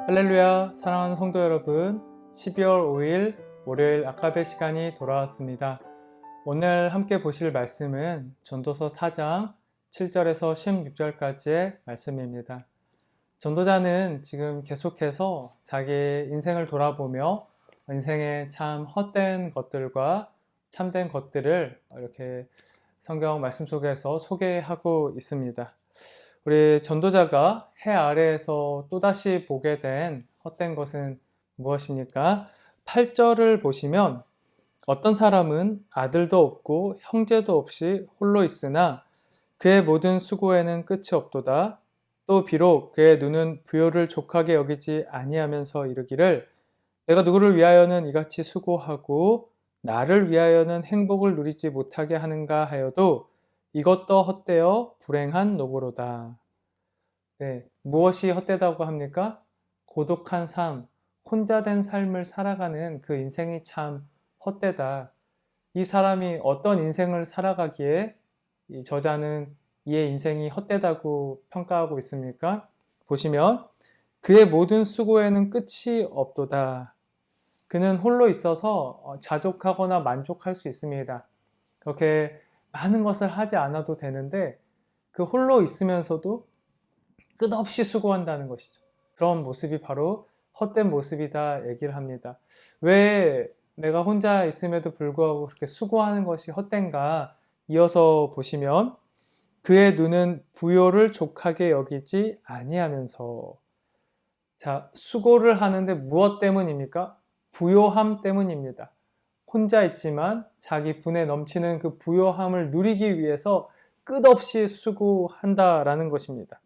할렐루야, 사랑하는 성도 여러분, 12월 5일 월요일 아까베 시간이 돌아왔습니다. 오늘 함께 보실 말씀은 전도서 4장 7절에서 16절까지의 말씀입니다. 전도자는 지금 계속해서 자기 인생을 돌아보며 인생의 참 헛된 것들과 참된 것들을 이렇게 성경 말씀 속에서 소개하고 있습니다. 우리 전도자가 해 아래에서 또다시 보게 된 헛된 것은 무엇입니까? 8절을 보시면 어떤 사람은 아들도 없고 형제도 없이 홀로 있으나 그의 모든 수고에는 끝이 없도다. 또 비록 그의 눈은 부요를 족하게 여기지 아니하면서 이르기를 내가 누구를 위하여는 이같이 수고하고 나를 위하여는 행복을 누리지 못하게 하는가 하여도 이것도 헛되어 불행한 노고로다. 네, 무엇이 헛되다고 합니까? 고독한 삶, 혼자 된 삶을 살아가는 그 인생이 참 헛되다. 이 사람이 어떤 인생을 살아가기에 이 저자는 이의 인생이 헛되다고 평가하고 있습니까? 보시면 그의 모든 수고에는 끝이 없도다. 그는 홀로 있어서 자족하거나 만족할 수 있습니다. 그렇게 많은 것을 하지 않아도 되는데 그 홀로 있으면서도 끝없이 수고한다는 것이죠. 그런 모습이 바로 헛된 모습이다 얘기를 합니다. 왜 내가 혼자 있음에도 불구하고 그렇게 수고하는 것이 헛된가? 이어서 보시면 그의 눈은 부요를 족하게 여기지 아니하면서, 자, 수고를 하는데 무엇 때문입니까? 부요함 때문입니다. 혼자 있지만 자기 분에 넘치는 그 부요함을 누리기 위해서 끝없이 수고한다라는 것입니다.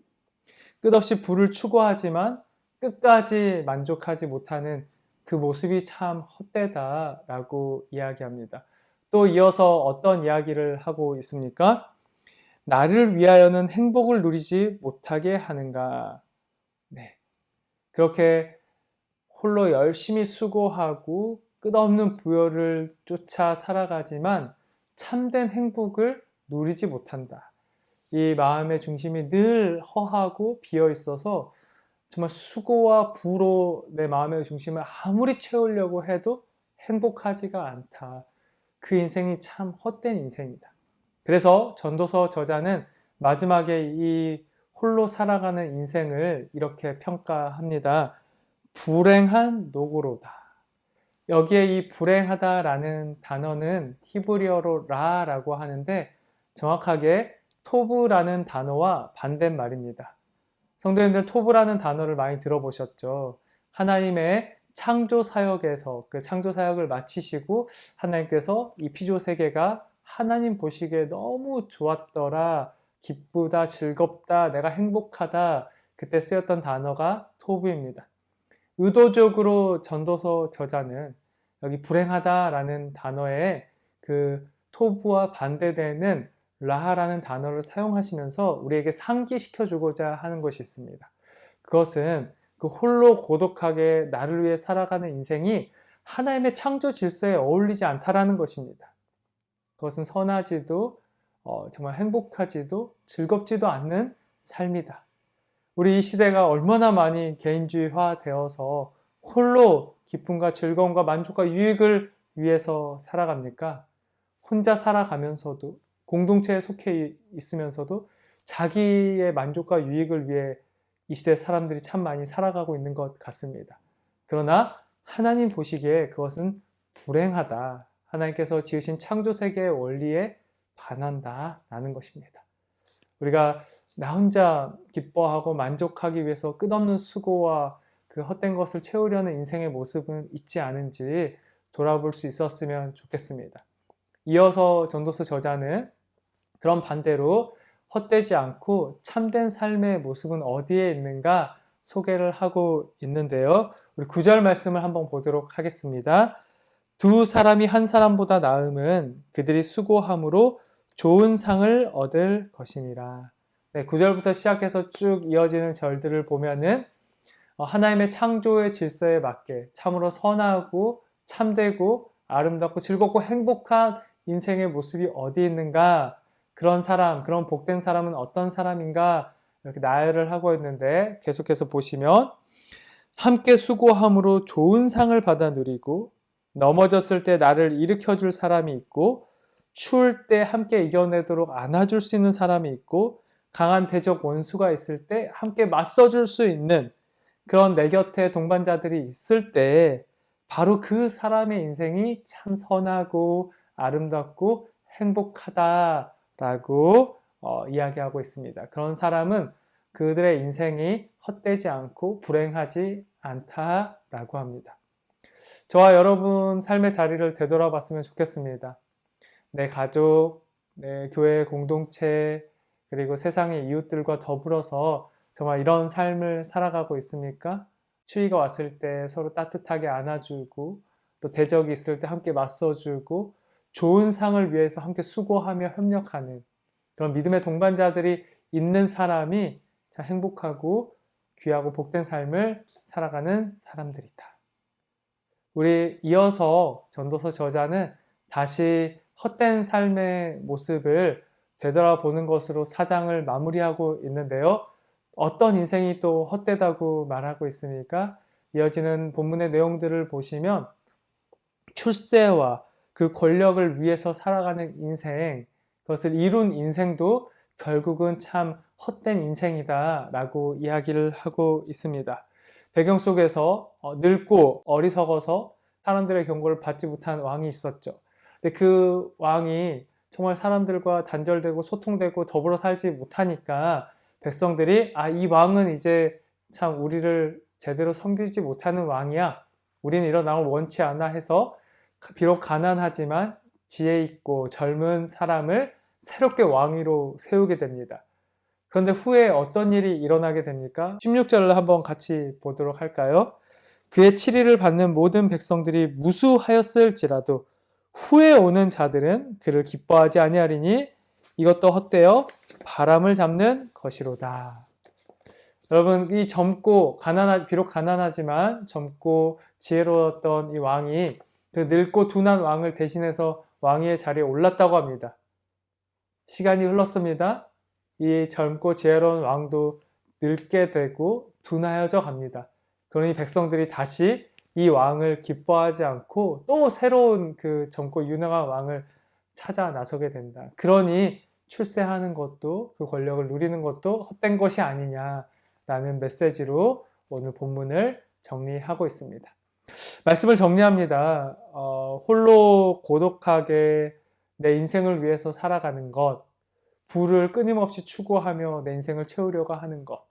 끝없이 부를 추구하지만 끝까지 만족하지 못하는 그 모습이 참 헛되다라고 이야기합니다. 또 이어서 어떤 이야기를 하고 있습니까? 나를 위하여는 행복을 누리지 못하게 하는가. 네. 그렇게 홀로 열심히 수고하고 끝없는 부여를 쫓아 살아가지만 참된 행복을 누리지 못한다. 이 마음의 중심이 늘 허하고 비어 있어서 정말 수고와 부로 내 마음의 중심을 아무리 채우려고 해도 행복하지가 않다. 그 인생이 참 헛된 인생이다. 그래서 전도서 저자는 마지막에 이 홀로 살아가는 인생을 이렇게 평가합니다. 불행한 노고로다. 여기에 이 불행하다라는 단어는 히브리어로 라라고 하는데 정확하게 토브라는 단어와 반대말입니다. 성도님들 토브라는 단어를 많이 들어보셨죠? 하나님의 창조 사역에서 그 창조 사역을 마치시고 하나님께서 이 피조 세계가 하나님 보시기에 너무 좋았더라, 기쁘다, 즐겁다, 내가 행복하다, 그때 쓰였던 단어가 토브입니다. 의도적으로 전도서 저자는 여기 불행하다라는 단어에 그 토부와 반대되는 라하라는 단어를 사용하시면서 우리에게 상기시켜주고자 하는 것이 있습니다. 그것은 그 홀로 고독하게 나를 위해 살아가는 인생이 하나님의 창조 질서에 어울리지 않다라는 것입니다. 그것은 선하지도 정말 행복하지도 즐겁지도 않는 삶이다. 우리 이 시대가 얼마나 많이 개인주의화 되어서 홀로 기쁨과 즐거움과 만족과 유익을 위해서 살아갑니까? 혼자 살아가면서도 공동체에 속해 있으면서도 자기의 만족과 유익을 위해 이 시대 사람들이 참 많이 살아가고 있는 것 같습니다. 그러나 하나님 보시기에 그것은 불행하다. 하나님께서 지으신 창조세계의 원리에 반한다라는 것입니다. 우리가 나 혼자 기뻐하고 만족하기 위해서 끝없는 수고와 그 헛된 것을 채우려는 인생의 모습은 있지 않은지 돌아볼 수 있었으면 좋겠습니다. 이어서 전도서 저자는 그런 반대로 헛되지 않고 참된 삶의 모습은 어디에 있는가 소개를 하고 있는데요. 우리 9절 말씀을 한번 보도록 하겠습니다. 두 사람이 한 사람보다 나음은 그들이 수고함으로 좋은 상을 얻을 것임이라. 네, 9절부터 시작해서 쭉 이어지는 절들을 보면은 하나님의 창조의 질서에 맞게 참으로 선하고 참되고 아름답고 즐겁고 행복한 인생의 모습이 어디 있는가, 그런 사람, 그런 복된 사람은 어떤 사람인가 이렇게 나열을 하고 있는데 계속해서 보시면 함께 수고함으로 좋은 상을 받아 누리고, 넘어졌을 때 나를 일으켜줄 사람이 있고, 추울 때 함께 이겨내도록 안아줄 수 있는 사람이 있고, 강한 대적 원수가 있을 때 함께 맞서줄 수 있는 그런 내 곁에 동반자들이 있을 때 바로 그 사람의 인생이 참 선하고 아름답고 행복하다라고 이야기하고 있습니다. 그런 사람은 그들의 인생이 헛되지 않고 불행하지 않다라고 합니다. 저와 여러분 삶의 자리를 되돌아봤으면 좋겠습니다. 내 가족, 내 교회 공동체, 그리고 세상의 이웃들과 더불어서 정말 이런 삶을 살아가고 있습니까? 추위가 왔을 때 서로 따뜻하게 안아주고, 또 대적이 있을 때 함께 맞서주고, 좋은 상을 위해서 함께 수고하며 협력하는 그런 믿음의 동반자들이 있는 사람이 참 행복하고 귀하고 복된 삶을 살아가는 사람들이다. 우리 이어서 전도서 저자는 다시 헛된 삶의 모습을 되돌아보는 것으로 4장을 마무리하고 있는데요. 어떤 인생이 또 헛되다고 말하고 있습니까? 이어지는 본문의 내용들을 보시면 출세와 그 권력을 위해서 살아가는 인생, 그것을 이룬 인생도 결국은 참 헛된 인생이다 라고 이야기를 하고 있습니다. 배경 속에서 늙고 어리석어서 사람들의 경고를 받지 못한 왕이 있었죠. 근데 그 왕이 정말 사람들과 단절되고 소통되고 더불어 살지 못하니까 백성들이 이 왕은 이제 참 우리를 제대로 섬기지 못하는 왕이야. 우리는 이런 왕을 원치 않아 해서 비록 가난하지만 지혜 있고 젊은 사람을 새롭게 왕위로 세우게 됩니다. 그런데 후에 어떤 일이 일어나게 됩니까? 16절을 한번 같이 보도록 할까요? 그의 치리를 받는 모든 백성들이 무수하였을지라도 후에 오는 자들은 그를 기뻐하지 아니하리니 이것도 헛되어 바람을 잡는 것이로다. 여러분, 이 젊고 비록 가난하지만 젊고 지혜로웠던 이 왕이 그 늙고 둔한 왕을 대신해서 왕위의 자리에 올랐다고 합니다. 시간이 흘렀습니다. 이 젊고 지혜로운 왕도 늙게 되고 둔하여져 갑니다. 그러니 백성들이 다시 이 왕을 기뻐하지 않고 또 새로운 그 젊고 유능한 왕을 찾아 나서게 된다. 그러니 출세하는 것도 그 권력을 누리는 것도 헛된 것이 아니냐라는 메시지로 오늘 본문을 정리하고 있습니다. 말씀을 정리합니다. 홀로 고독하게 내 인생을 위해서 살아가는 것, 부를 끊임없이 추구하며 내 인생을 채우려고 하는 것,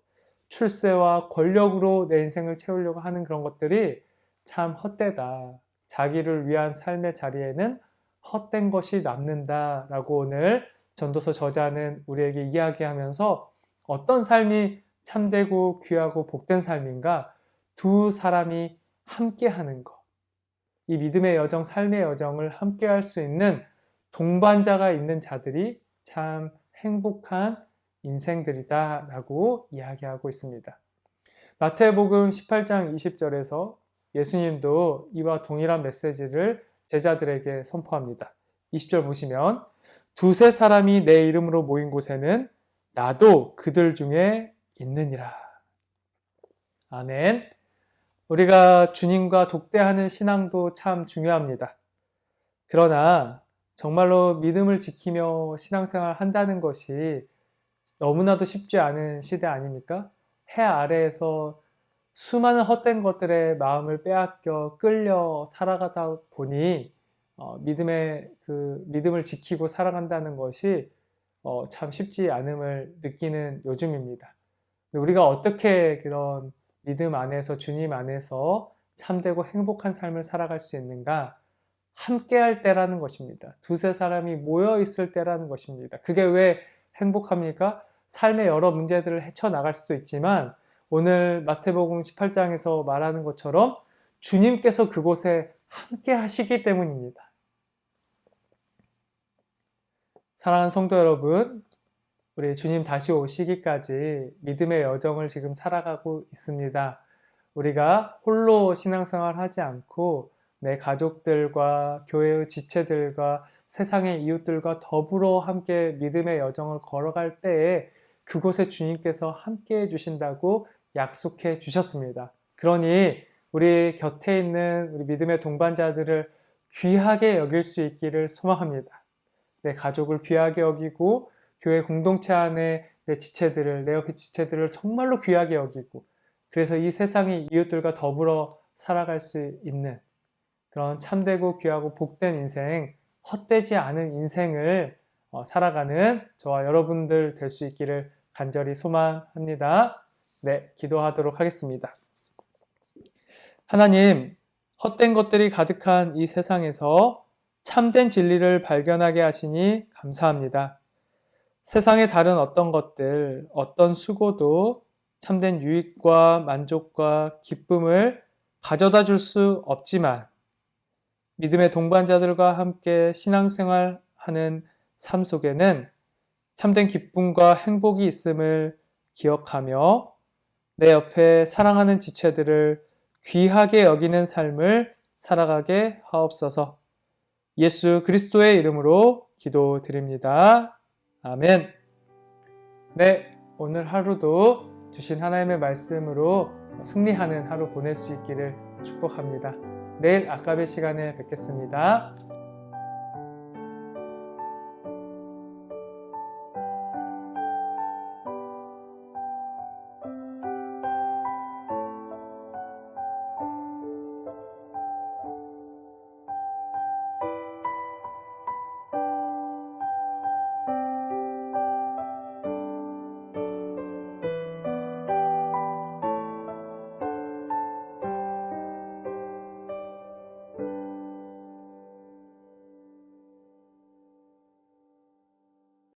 출세와 권력으로 내 인생을 채우려고 하는 그런 것들이 참 헛되다. 자기를 위한 삶의 자리에는 헛된 것이 남는다라고 오늘 전도서 저자는 우리에게 이야기하면서 어떤 삶이 참되고 귀하고 복된 삶인가? 두 사람이 함께 하는 것. 이 믿음의 여정, 삶의 여정을 함께 할 수 있는 동반자가 있는 자들이 참 행복한 인생들이다 라고 이야기하고 있습니다. 마태복음 18장 20절에서 예수님도 이와 동일한 메시지를 제자들에게 선포합니다. 20절 보시면 두세 사람이 내 이름으로 모인 곳에는 나도 그들 중에 있느니라. 아멘. 우리가 주님과 독대하는 신앙도 참 중요합니다. 그러나 정말로 믿음을 지키며 신앙생활 한다는 것이 너무나도 쉽지 않은 시대 아닙니까? 해 아래에서 수많은 헛된 것들에 마음을 빼앗겨 끌려 살아가다 보니 믿음을 지키고 살아간다는 것이 참 쉽지 않음을 느끼는 요즘입니다. 우리가 어떻게 그런 믿음 안에서 주님 안에서 참되고 행복한 삶을 살아갈 수 있는가? 함께 할 때라는 것입니다. 두세 사람이 모여 있을 때라는 것입니다. 그게 왜 행복합니까? 삶의 여러 문제들을 헤쳐나갈 수도 있지만 오늘 마태복음 18장에서 말하는 것처럼 주님께서 그곳에 함께 하시기 때문입니다. 사랑하는 성도 여러분, 우리 주님 다시 오시기까지 믿음의 여정을 지금 살아가고 있습니다. 우리가 홀로 신앙생활 하지 않고 내 가족들과 교회의 지체들과 세상의 이웃들과 더불어 함께 믿음의 여정을 걸어갈 때에 그곳에 주님께서 함께 해주신다고 약속해 주셨습니다. 그러니 우리 곁에 있는 우리 믿음의 동반자들을 귀하게 여길 수 있기를 소망합니다. 내 가족을 귀하게 여기고 교회 공동체 안에 내 지체들을, 내 옆에 지체들을 정말로 귀하게 여기고, 그래서 이 세상의 이웃들과 더불어 살아갈 수 있는 그런 참되고 귀하고 복된 인생, 헛되지 않은 인생을 살아가는 저와 여러분들 될 수 있기를 간절히 소망합니다. 네, 기도하도록 하겠습니다. 하나님, 헛된 것들이 가득한 이 세상에서 참된 진리를 발견하게 하시니 감사합니다. 세상의 다른 어떤 것들, 어떤 수고도 참된 유익과 만족과 기쁨을 가져다 줄 수 없지만, 믿음의 동반자들과 함께 신앙생활하는 삶 속에는 참된 기쁨과 행복이 있음을 기억하며 내 옆에 사랑하는 지체들을 귀하게 여기는 삶을 살아가게 하옵소서. 예수 그리스도의 이름으로 기도드립니다. 아멘. 네, 오늘 하루도 주신 하나님의 말씀으로 승리하는 하루 보낼 수 있기를 축복합니다. 내일 아까베 시간에 뵙겠습니다.